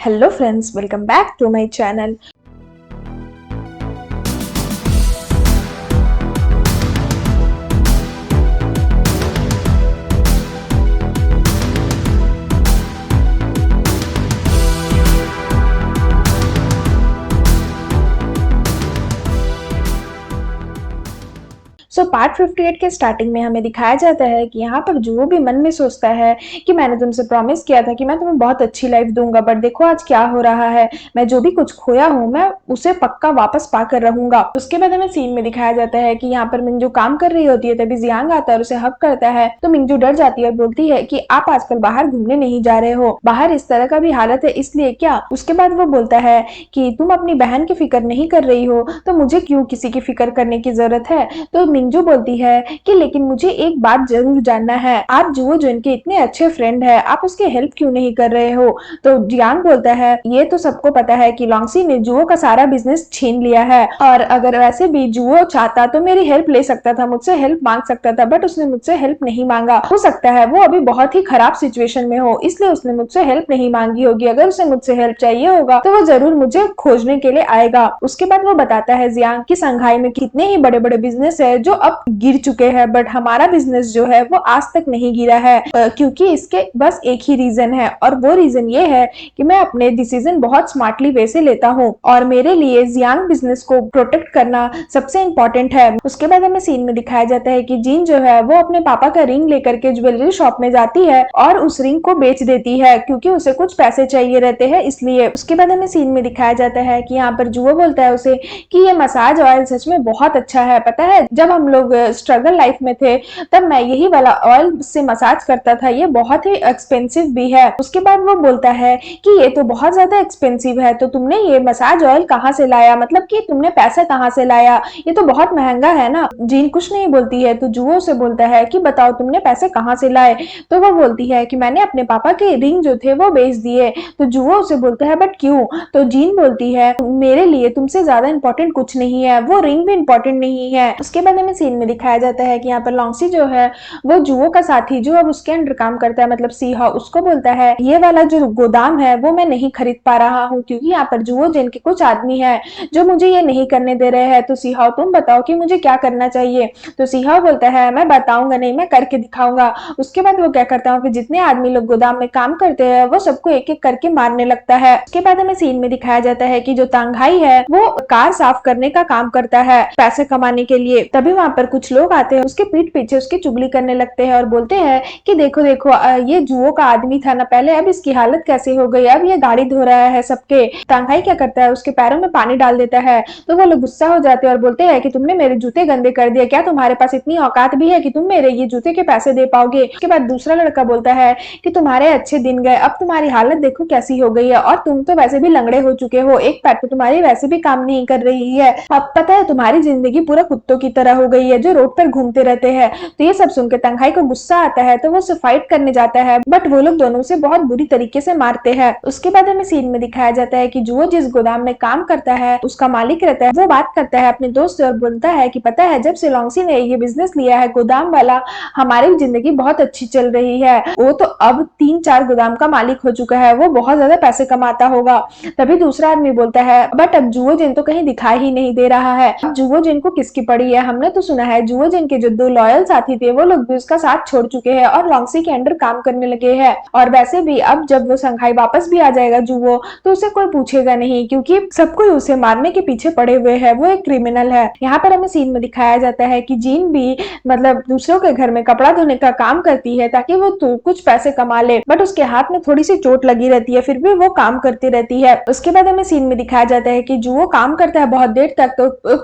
Hello friends, welcome back to my channel. Part 58 के starting में हमें दिखाया जाता है कि यहाँ पर जुवो भी मन में सोचता है कि मैंने तुमसे प्रॉमिस किया था कि मैं तुम्हें बहुत अच्छी लाइफ दूंगा, बट देखो आज क्या हो रहा है। मैं जो भी कुछ खोया हूँ मैं उसे पक्का वापस पाकर रहूंगा। उसके बाद हमें सीन में दिखाया जाता है कि यहाँ पर मिंजू काम कर रही होती है, तभी जियांग आता है और उसे हक करता है। तो मिंजू डर जाती है और बोलती है कि आप आजकल बाहर घूमने नहीं जा रहे हो, बाहर इस तरह का भी हालत है इसलिए क्या। उसके बाद वो बोलता है कि तुम अपनी बहन की फिक्र नहीं कर रही हो तो मुझे क्यों किसी की फिक्र करने की जरूरत है। तो मिंजू बोलती है कि लेकिन मुझे एक बात जरूर जानना है, आप जुवो जुन के इतने अच्छे फ्रेंड है, आप उसकी हेल्प क्यों नहीं कर रहे हो। तो जियांग बोलता है ये तो सबको पता है कि लॉन्गसी ने जुवो का सारा बिजनेस छीन लिया है, और अगर वैसे भी जुवो चाहता तो मेरी हेल्प ले सकता था, मुझसे हेल्प मांग सकता था, बट उसने मुझसे हेल्प नहीं मांगा। हो सकता है वो अभी बहुत ही खराब सिचुएशन में हो इसलिए उसने मुझसे हेल्प नहीं मांगी होगी। अगर उसे मुझसे हेल्प चाहिए होगा तो वो जरूर मुझे खोजने के लिए आएगा। उसके बाद वो बताता है जियांग कि संघाई में कितने ही बड़े बड़े बिजनेस है जो अब गिर चुके हैं, बट हमारा बिजनेस जो है वो आज तक नहीं गिरा है, क्योंकि इसके बस एक ही रीजन है, और वो रीजन ये है कि मैं अपने डिसीजन बहुत स्मार्टली वे से लेता हूँ, और मेरे लिए जियांग बिजनेस को प्रोटेक्ट करना सबसे इम्पोर्टेंट है। उसके बाद हमें सीन में दिखाया जाता है कि जीन जो है वो अपने पापा का रिंग लेकर के ज्वेलरी शॉप में जाती है और उस रिंग को बेच देती है, क्योंकि उसे कुछ पैसे चाहिए रहते हैं इसलिए। उसके बाद हमें सीन में दिखाया जाता है कि यहाँ पर जुवो बोलता है उसे कि ये मसाज ऑयल सच में बहुत अच्छा है, पता है जब हम लोग स्ट्रगल लाइफ में थे तब मैं यही वाला ऑयल से मसाज करता था, ये बहुत ही एक्सपेंसिव भी है। उसके बाद वो बोलता है कि ये तो बहुत ज्यादा एक्सपेंसिव है, तो तुमने ये मसाज ऑयल कहाँ से लाया, मतलब कि तुमने पैसा कहाँ से लाया, ये तो बहुत महंगा है ना। जीन कुछ नहीं बोलती है तो जुवो से बोलता है कि बताओ तुमने पैसे कहाँ से लाए। तो वो बोलती है कि मैंने अपने पापा के रिंग जो थे वो बेच दिए। तो जुवो उसे बोलता है बट क्यों। तो जीन बोलती है मेरे लिए तुमसे ज्यादा इंपॉर्टेंट कुछ नहीं है, वो रिंग भी इंपॉर्टेंट नहीं है। उसके बाद हमें सीन में दिखाया जाता है कि यहाँ पर लॉन्गसी जो है वो जुवो का साथी जो अब उसके अंडर काम करता है, मतलब सीहा, उसको बोलता है ये वाला जो गोदाम है वो मैं नहीं खरीद पा रहा हूँ, क्योंकि यहाँ पर जुवो जिन के कुछ आदमी है जो मुझे ये नहीं करने दे रहे हैं। तो सीहा तुम बताओ कि मुझे क्या करना चाहिए। तो सीहा बोलता है मैं बताऊंगा नहीं, मैं करके दिखाऊंगा। उसके बाद वो क्या करता है, जितने आदमी लोग गोदाम में काम करते हैं वो सबको एक एक करके मारने लगता है। उसके बाद हमें सीन में दिखाया जाता है कि जो तांघाई है वो कार साफ करने का काम करता है पैसे कमाने के लिए। तभी वहां पर कुछ लोग आते हैं, उसके पीठ पीछे उसकी चुगली करने लगते हैं और बोलते हैं कि देखो देखो ये जुओ का आदमी था ना पहले, अब इसकी हालत कैसी हो गई, अब ये गाड़ी धो रहा है सबके। तांघाई क्या करता है, उसके पैरों में पानी डाल देता है। तो वो लोग गुस्सा हो जाते हैं और बोलते हैं कि तुमने मेरे जूते गंदे कर दिए, क्या तुम्हारे पास इतनी औकात भी है कि तुम मेरे ये जूते के पैसे दे पाओगे। उसके बाद दूसरा लड़का बोलता है कि तुम्हारे अच्छे दिन गए, अब तुम्हारी हालत देखो कैसी हो गई है, और तुम तो वैसे भी लंगड़े हो चुके हो, एक पैर तो तुम्हारी वैसे भी काम नहीं कर रही है, अब पता है तुम्हारी जिंदगी पूरा कुत्तों की तरह हो गई है जो रोड पर घूमते रहते हैं। तो ये सब सुनकर तंघाई को गुस्सा आता है तो वो उसे फाइट करने जाता है, बट वो लोग दोनों से बहुत बुरी तरीके से मारते हैं। उसके बाद हमें सीन में दिखाया जाता है कि जुओ जिस गोदाम में काम करता है उसका मालिक रहता है, वो बात करता है अपने दोस्त से और बोलता है कि पता है जब से लॉन्गसी ने ये बिजनेस लिया है गोदाम वाला, हमारी जिंदगी बहुत अच्छी चल रही है, वो तो अब 3-4 गोदाम का मालिक हो चुका है, वो बहुत ज्यादा पैसे कमाता होगा। तभी दूसरा आदमी बोलता है बट अब जुओ जिन तो कहीं दिखाई ही नहीं दे रहा है, अब जुओ जिन को किसकी पड़ी है, हमने तो सुना है जुओ जिन के जो 2 लॉयल साथी थे वो लोग भी उसका साथ छोड़ चुके हैं और लॉन्गसी के अंडर काम करने लगे हैं, और वैसे भी अब जब वो संघाई वापस भी आ जाएगा जुओ तो उसे कोई पूछेगा नहीं, क्योंकि सब कोई उसे मारने के पीछे पड़े हुए है, वो एक क्रिमिनल है। यहाँ पर हमें सीन में दिखाया जाता है कि जीन भी मतलब दूसरों के घर में कपड़ा धोने का काम करती है ताकि वो तो कुछ पैसे कमा ले, बट उसके हाथ में थोड़ी सी चोट लगी रहती है, फिर भी वो काम करती रहती है। उसके बाद हमें सीन में दिखाया जाता है कि जुओ काम करता है बहुत देर तक,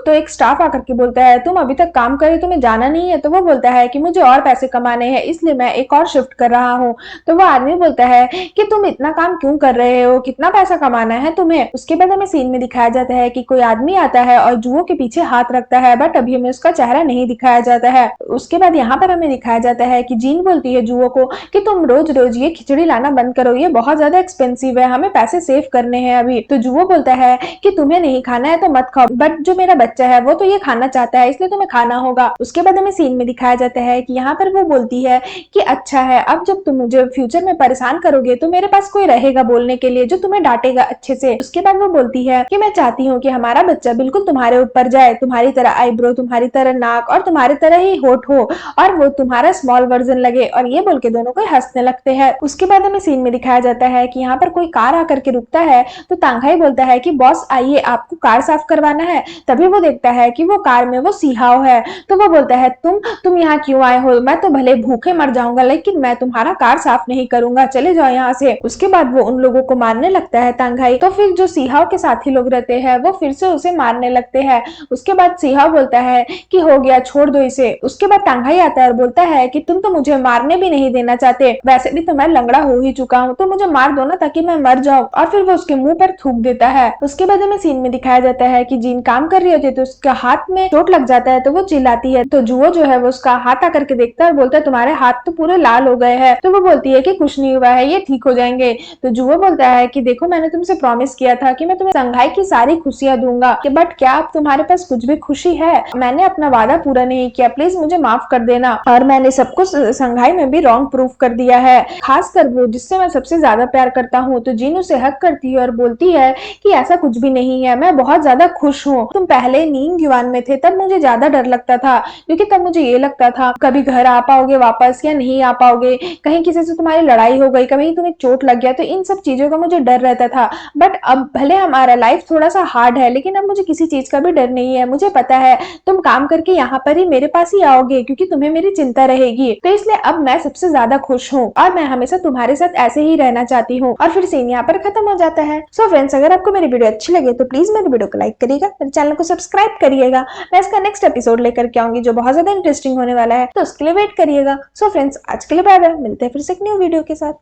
तो एक स्टाफ आकर के बोलता है तुम अभी तक काम करे, तुम्हें जाना नहीं है। तो वो बोलता है कि मुझे और पैसे कमाने हैं इसलिए मैं एक और शिफ्ट कर रहा हूँ। तो वो आदमी बोलता है कि तुम इतना काम क्यों कर रहे हो, कितना पैसा कमाना है तुम्हें। उसके बाद हमें सीन में दिखाया जाता है कि कोई आदमी आता है और जुओ के पीछे हाथ रखता है, बट अभी हमें उसका चेहरा नहीं दिखाया जाता है। उसके बाद यहाँ पर हमें दिखाया जाता है कि जीन बोलती है जुओ को कि तुम रोज रोज ये खिचड़ी लाना बंद करो, ये बहुत ज्यादा एक्सपेंसिव है, हमें पैसे सेव करने हैं अभी। तो जुओ बोलता है कि तुम्हें नहीं खाना है तो मत खाओ, बट जो मेरा बच्चा है वो तो ये खाना चाहता है इसलिए तुम्हें खाना आना होगा। उसके बाद हमें सीन में दिखाया जाता है कि यहाँ पर वो बोलती है कि अच्छा है, अब जब तुम मुझे फ्यूचर में परेशान करोगे तो मेरे पास कोई रहेगा बोलने के लिए जो तुम्हें डांटेगा अच्छे से। उसके बाद वो बोलती है कि मैं चाहती हूँ कि हमारा बच्चा बिल्कुल तुम्हारे ऊपर जाए, तुम्हारी तरह आईब्रो, तुम्हारी तरह नाक और तुम्हारी तरह ही होठ हो और वो तुम्हारा स्मॉल वर्जन लगे। और ये बोल के दोनों को हंसने लगते हैं। उसके बाद हमें सीन में दिखाया जाता है कि यहाँ पर कोई कार आकर के रुकता है तो तांघाई बोलता है कि बॉस आइए, आपको कार साफ करवाना है। तभी वो देखता है कि वो कार में वो सिहाव है। तो वो बोलता है तुम यहाँ क्यों आए हो? मैं तो भले भूखे मर जाऊंगा लेकिन मैं तुम्हारा कार साफ नहीं करूंगा, चले जाओ यहाँ से। उसके बाद वो उन लोगों को मारने लगता है तांघाई। तो फिर जो सिहाव के साथी लोग रहते हैं वो फिर से उसे मारने लगते हैं। उसके बाद सिहाव बोलता है कि हो गया, छोड़ दो इसे। उसके बाद तांघाई आता है और बोलता है कि तुम तो मुझे मारने भी नहीं देना चाहते, वैसे भी तो मैं लंगड़ा हो ही चुका हूँ, तो मुझे मार दो ना ताकि मैं मर जाऊं। और फिर वो उसके मुंह पर थूक देता है। उसके बाद हमें सीन में दिखाया जाता है कि जीन काम कर रही होती है तो उसका हाथ में चोट लग जाता है तो वो चिल्लाती है। तो जुओ जो है वो उसका हाथ आकर के देखता है और बोलता है तुम्हारे हाथ तो पूरे लाल हो गए हैं। तो वो बोलती है कि कुछ नहीं हुआ है, ये ठीक हो जाएंगे। तो जुओ बोलता है कि देखो, मैंने तुमसे प्रॉमिस किया था कि मैं तुम्हें संघाई की सारी खुशियां दूंगा, बट क्या अब तुम्हारे पास कुछ भी खुशी है? मैंने अपना वादा पूरा नहीं किया, प्लीज मुझे माफ कर देना। और मैंने सबको संघाई में भी रॉन्ग प्रूफ कर दिया है, खासकर वो जिससे मैं सबसे ज्यादा प्यार करता हूँ। तो जीन उसे हक करती है और बोलती है कि ऐसा कुछ भी नहीं है, मैं बहुत ज्यादा खुश हूँ। तुम पहले नींद युवान में थे तब मुझे ज्यादा डर लगता था, क्योंकि तब मुझे ये लगता था कभी घर आ पाओगे वापस या नहीं आ पाओगे, कहीं किसी से तुम्हारी लड़ाई हो गई, कहीं तुम्हें चोट लग गया, तो इन सब चीजों का मुझे डर रहता था। बट अब भले हमारा लाइफ थोड़ा सा हार्ड है लेकिन अब मुझे किसी चीज का भी डर नहीं है। मुझे पता है तुम काम करके यहाँ पर ही मेरे पास ही आओगे क्योंकि तुम्हें मेरी चिंता रहेगी, तो इसलिए अब मैं सबसे ज्यादा खुश हूँ और मैं हमेशा तुम्हारे साथ ऐसे ही रहना चाहती हूँ। और फिर सीन यहाँ पर खत्म हो जाता है। सो फ्रेंड्स, अगर आपको मेरी वीडियो अच्छी लगे तो प्लीज मेरे वीडियो को लाइक करिएगा, मेरे चैनल को सब्सक्राइब करिएगा। मैं इसका नेक्स्ट एपिसोड लेकर के आऊंगी जो बहुत ज्यादा इंटरेस्टिंग होने वाला है, तो उसके लिए वेट करिएगा। सो फ्रेंड्स, आज के लिए बाय बाय, मिलते हैं फिर से एक न्यू वीडियो के साथ।